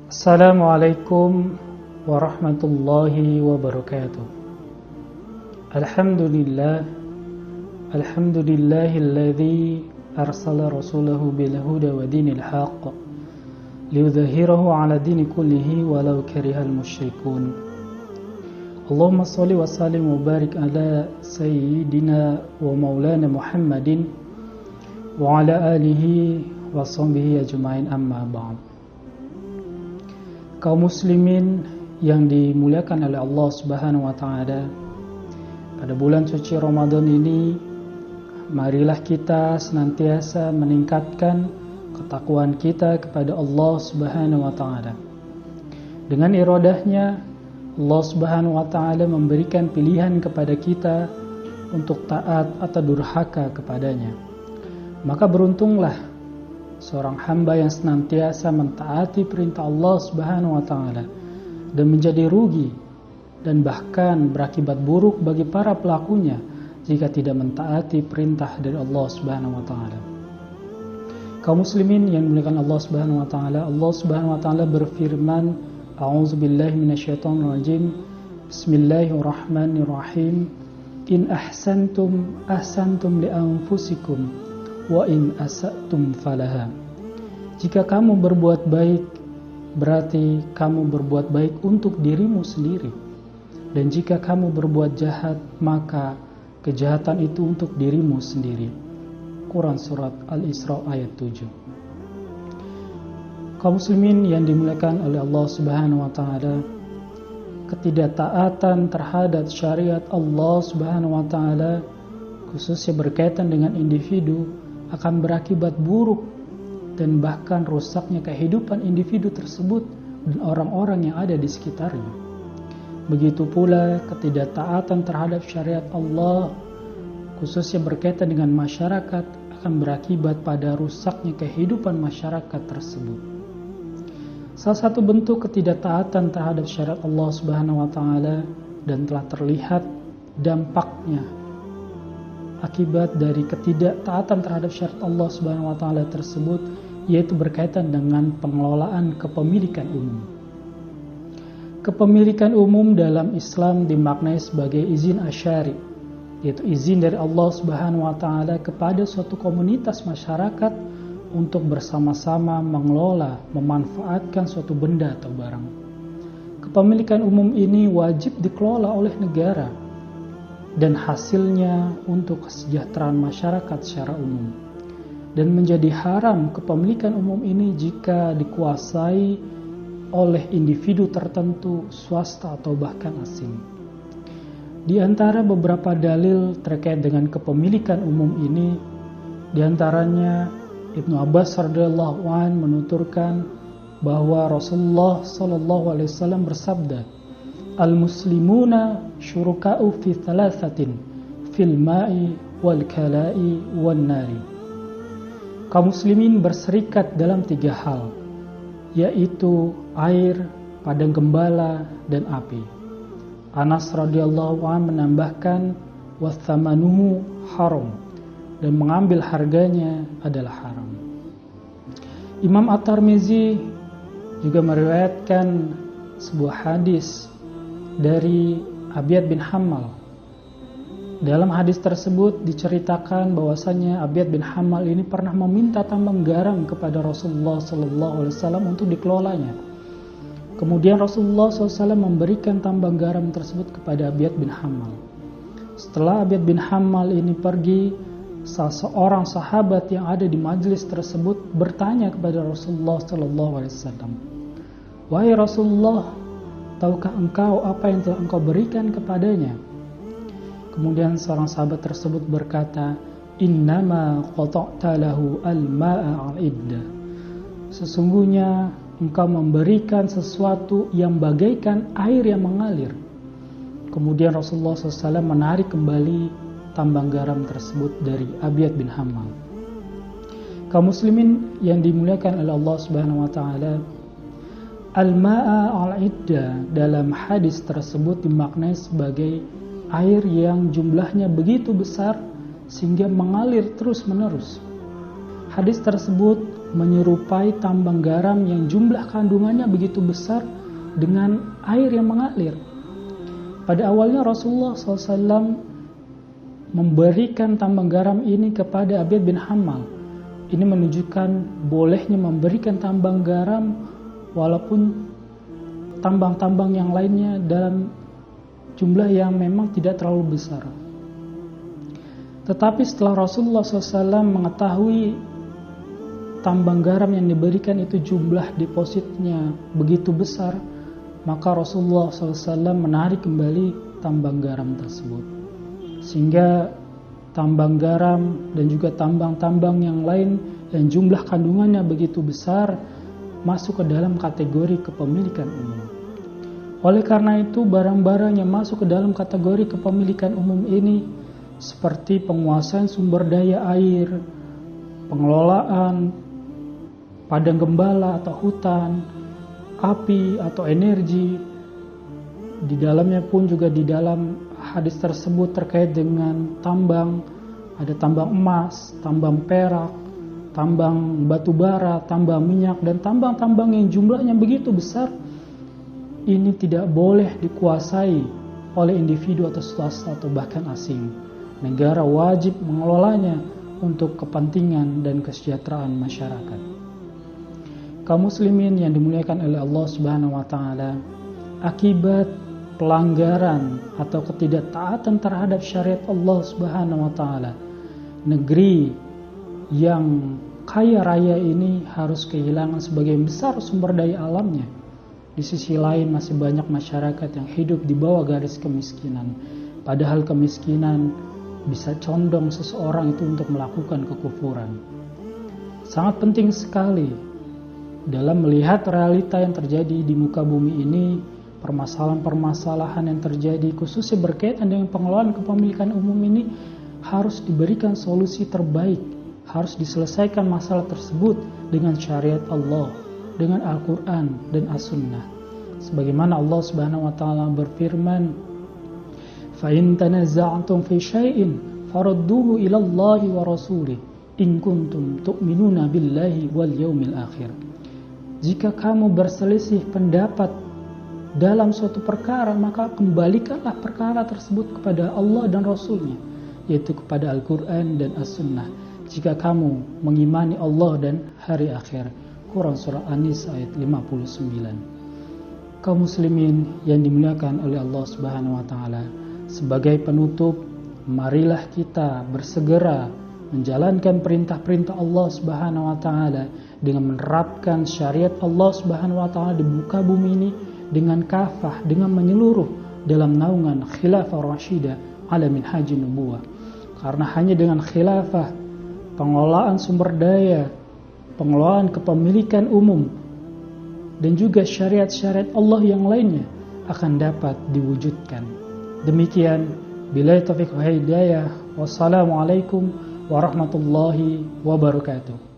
Assalamualaikum warahmatullahi wabarakatuh. Alhamdulillahilladzi arsala rasulahu bil huda wa dinil haqq liyudhhirahu 'ala dini kullihi walau karihal musyrikun. Allahumma shalli wa sallim wa barik ala sayyidina wa maulana Muhammadin wa ala alihi wa sahbihi ajma'in, amma ba'd. Kaum muslimin yang dimuliakan oleh Allah Subhanahu wa taala, pada bulan suci Ramadan ini marilah kita senantiasa meningkatkan ketakwaan kita kepada Allah Subhanahu wa taala. Dengan iradahnya Allah Subhanahu wa taala memberikan pilihan kepada kita untuk taat atau durhaka kepadanya. Maka beruntunglah seorang hamba yang senantiasa mentaati perintah Allah Subhanahu wa taala dan menjadi rugi dan bahkan berakibat buruk bagi para pelakunya jika tidak mentaati perintah dari Allah Subhanahu wa taala. Kaum muslimin yang dimuliakan Allah Subhanahu wa taala, Allah Subhanahu wa taala berfirman, A'udzubillahi minasyaitonirrajim. Bismillahirrahmanirrahim. In ahsantum ahsantum li anfusikum wa in asa'tum falaha. Jika kamu berbuat baik, berarti kamu berbuat baik untuk dirimu sendiri. Dan jika kamu berbuat jahat, maka kejahatan itu untuk dirimu sendiri. Quran Surat Al-Isra ayat 7. Kaum muslimin yang dimuliakan oleh Allah Subhanahu wa taala, ketidaktaatan terhadap syariat Allah Subhanahu wa taala, khususnya berkaitan dengan individu, akan berakibat buruk dan bahkan rusaknya kehidupan individu tersebut dan orang-orang yang ada di sekitarnya. Begitu pula ketidaktaatan terhadap syariat Allah, khususnya berkaitan dengan masyarakat, akan berakibat pada rusaknya kehidupan masyarakat tersebut. Salah satu bentuk ketidaktaatan terhadap syariat Allah Subhanahu wa taala dan telah terlihat dampaknya akibat dari ketidaktaatan terhadap syariat Allah Subhanahu wa taala tersebut, yaitu berkaitan dengan pengelolaan kepemilikan umum. Kepemilikan umum dalam Islam dimaknai sebagai izin asyari, yaitu izin dari Allah Subhanahu wa taala kepada suatu komunitas masyarakat untuk bersama-sama mengelola, memanfaatkan suatu benda atau barang. Kepemilikan umum ini wajib dikelola oleh negara dan hasilnya untuk kesejahteraan masyarakat secara umum. Dan menjadi haram kepemilikan umum ini jika dikuasai oleh individu tertentu, swasta atau bahkan asing. Di antara beberapa dalil terkait dengan kepemilikan umum ini, di antaranya Ibnu Abbas radhiyallahu anhu menuturkan bahwa Rasulullah sallallahu alaihi wasallam bersabda, Al-muslimuna syuruka'u fi thalathatin, fil ma'i wal kala'i wan nari. Kaum muslimin berserikat dalam 3 hal, yaitu air, padang gembala, dan api. Anas radhiyallahu anhu menambahkan, wathamanuhu haram, dan mengambil harganya adalah haram. Imam At-Tirmizi juga meriwayatkan sebuah hadis dari Abiyad bin Hammal. Dalam hadis tersebut diceritakan bahwasanya Abiyad bin Hammal ini pernah meminta tambang garam kepada Rasulullah SAW untuk dikelolanya. Kemudian Rasulullah SAW memberikan tambang garam tersebut kepada Abiyad bin Hammal. Setelah Abiyad bin Hammal ini pergi, salah seorang sahabat yang ada di majelis tersebut bertanya kepada Rasulullah SAW, "Wahai Rasulullah, tahukah engkau apa yang telah engkau berikan kepadanya?" Kemudian seorang sahabat tersebut berkata, "Innama qata'ta lahu al-ma'a al-idda." Sesungguhnya engkau memberikan sesuatu yang bagaikan air yang mengalir. Kemudian Rasulullah SAW menarik kembali tambang garam tersebut dari Abiyad bin Hammal. Kaum muslimin yang dimuliakan oleh Allah Subhanahu wa taala, al-ma'a al-idda dalam hadis tersebut dimaknai sebagai air yang jumlahnya begitu besar sehingga mengalir terus-menerus. Hadis tersebut menyerupai tambang garam yang jumlah kandungannya begitu besar dengan air yang mengalir. Pada awalnya Rasulullah SAW memberikan tambang garam ini kepada Abid bin Hammal. Ini menunjukkan bolehnya memberikan tambang garam walaupun tambang-tambang yang lainnya dalam jumlah yang memang tidak terlalu besar. Tetapi setelah Rasulullah SAW mengetahui tambang garam yang diberikan itu jumlah depositnya begitu besar, maka Rasulullah SAW menarik kembali tambang garam tersebut. Sehingga tambang garam dan juga tambang-tambang yang lain yang jumlah kandungannya begitu besar masuk ke dalam kategori kepemilikan umum. Oleh karena itu, barang-barang yang masuk ke dalam kategori kepemilikan umum ini seperti penguasaan sumber daya air, pengelolaan padang gembala atau hutan, api atau energi. Di dalamnya pun juga di dalam hadis tersebut terkait dengan tambang, ada tambang emas, tambang perak, tambang batu bara, tambang minyak, dan tambang-tambang yang jumlahnya begitu besar. Ini tidak boleh dikuasai oleh individu atau swasta atau bahkan asing. Negara wajib mengelolanya untuk kepentingan dan kesejahteraan masyarakat. Kaum muslimin yang dimuliakan oleh Allah Subhanahu wa taala, akibat pelanggaran atau ketidaktaatan terhadap syariat Allah Subhanahu wa taala, negeri yang kaya raya ini harus kehilangan sebagian besar sumber daya alamnya. Di sisi lain masih banyak masyarakat yang hidup di bawah garis kemiskinan. Padahal kemiskinan bisa condong seseorang itu untuk melakukan kekufuran. Sangat penting sekali dalam melihat realita yang terjadi di muka bumi ini, permasalahan-permasalahan yang terjadi khususnya berkaitan dengan pengelolaan kepemilikan umum ini harus diberikan solusi terbaik, harus diselesaikan masalah tersebut dengan syariat Allah, dengan Al-Quran dan As-Sunnah. Sebagaimana Allah Subhanahu wa taala berfirman, "Fa-in tanaza'tum fi syai'in farudduhu ila Allahi wa rasulih in kuntum tu'minuna billahi wal yaumil akhir." Jika kamu berselisih pendapat dalam suatu perkara, maka kembalikanlah perkara tersebut kepada Allah dan Rasulnya, yaitu kepada Al-Quran dan As-Sunnah. Jika kamu mengimani Allah dan hari akhir. Quran Surah An-Nisa ayat 59. Kaum muslimin yang dimuliakan oleh Allah Subhanahu wa taala, sebagai penutup, marilah kita bersegera menjalankan perintah-perintah Allah Subhanahu wa taala dengan menerapkan syariat Allah Subhanahu wa taala di muka bumi ini dengan kafah, dengan menyeluruh dalam naungan khilafah rasyidah ala minhajin nubuwah. Karena hanya dengan khilafah, pengelolaan sumber daya, pengelolaan kepemilikan umum dan juga syariat-syariat Allah yang lainnya akan dapat diwujudkan. Demikian, billahi taufiq wal hidayah. Wassalamualaikum warahmatullahi wabarakatuh.